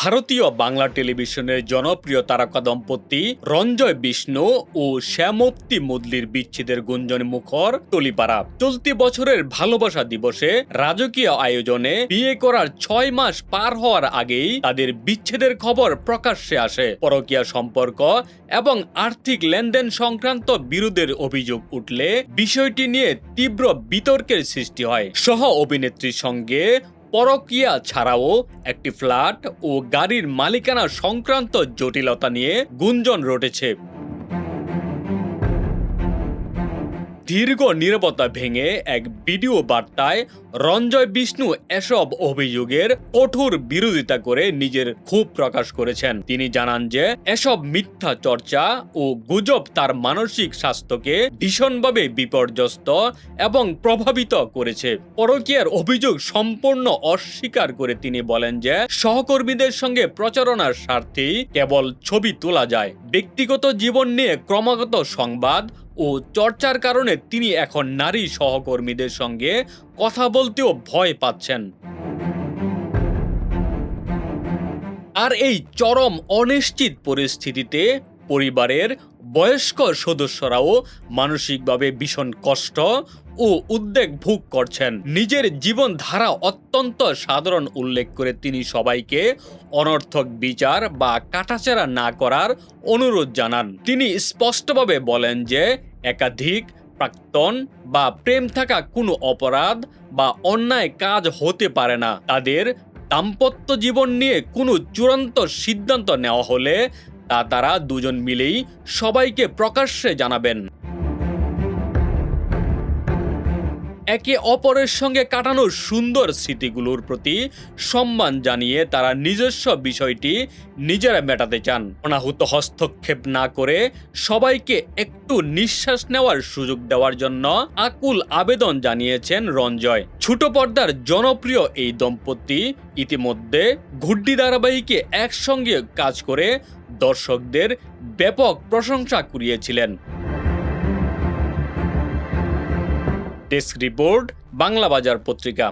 ভারতীয় বাংলা টেলিভিশনের জনপ্রিয় তারকা দম্পতি রঞ্জয় বিষ্ণু ও শ্যামপ্তি মুদলির বিচ্ছেদের গুঞ্জনে মুখর টলিপাড়া। চলতি বছরের ভালোবাসা দিবসে রাজকীয় আয়োজনে বিয়ে করার 6 মাস পার হওয়ার আগেই তাদের বিচ্ছেদের খবর প্রকাশ্যে আসে। পরকীয়া সম্পর্ক এবং আর্থিক লেনদেন সংক্রান্ত বিরোধের অভিযোগ উঠলে বিষয়টি নিয়ে তীব্র বিতর্কের সৃষ্টি হয়। সহ অভিনেত্রীর সঙ্গে পরকীয়া ছাড়াও একটি ফ্ল্যাট ও গাড়ির মালিকানা সংক্রান্ত জটিলতা নিয়ে গুঞ্জন রটেছে। দীর্ঘ নীরবতা ভেঙে এক ভিডিও বার্তায় রঞ্জয় বিষ্ণু এসব অভিযোগের কঠোর বিরোধিতা করে নিজের ক্ষোভ প্রকাশ করেছেন। তিনি জানান যে এসব মিথ্যা চর্চা ও গুজব তার মানসিক স্বাস্থ্যকে ভীষণভাবে বিপর্যস্ত এবং প্রভাবিত করেছে। পরকীয়ার অভিযোগ সম্পূর্ণ অস্বীকার করে তিনি বলেন যে সহকর্মীদের সঙ্গে প্রচারণার স্বার্থেই কেবল ছবি তোলা যায়। ব্যক্তিগত জীবন নিয়ে ক্রমাগত সংবাদ ও চর্চার কারণে তিনি এখন নারী সহকর্মীদের সঙ্গে কথা বলতেও ভয় পাচ্ছেন। আর এই চরম অনিশ্চিত পরিস্থিতিতে পরিবারের বয়স্ক সদস্যরাও মানসিকভাবে ভীষণ কষ্ট ও উদ্বেগ ভোগ করছেন। নিজের জীবনধারা অত্যন্ত সাধারণ উল্লেখ করে তিনি সবাইকে অনর্থক বিচার বা কাটাছেঁড়া না করার অনুরোধ জানান। তিনি স্পষ্টভাবে বলেন যে একাধিক প্রাক্তন বা প্রেম থাকা কোনো অপরাধ বা অন্যায় কাজ হতে পারে না। তাদের দাম্পত্য জীবন নিয়ে কোনো চূড়ান্ত সিদ্ধান্ত নেওয়া হলে তা তারা দুজন মিলেই সবাইকে প্রকাশ্যে জানাবেন। একে অপরের সঙ্গে কাটানো সুন্দর স্মৃতিগুলোর প্রতি সম্মান জানিয়ে তারা নিজস্ব বিষয়টি নিজেরা মেটাতে চান। অনাহুত হস্তক্ষেপ না করে সবাইকে একটু নিঃশ্বাস নেওয়ার সুযোগ দেওয়ার জন্য আকুল আবেদন জানিয়েছেন রঞ্জয়। ছোট পর্দার জনপ্রিয় এই দম্পতি ইতিমধ্যে ঘুড্ডি ধারাবাহিকে একসঙ্গে কাজ করে দর্শকদের ব্যাপক প্রশংসা কুড়িয়েছিলেন। ডেস্ক রিপোর্ট, বাংলা বাজার পত্রিকা।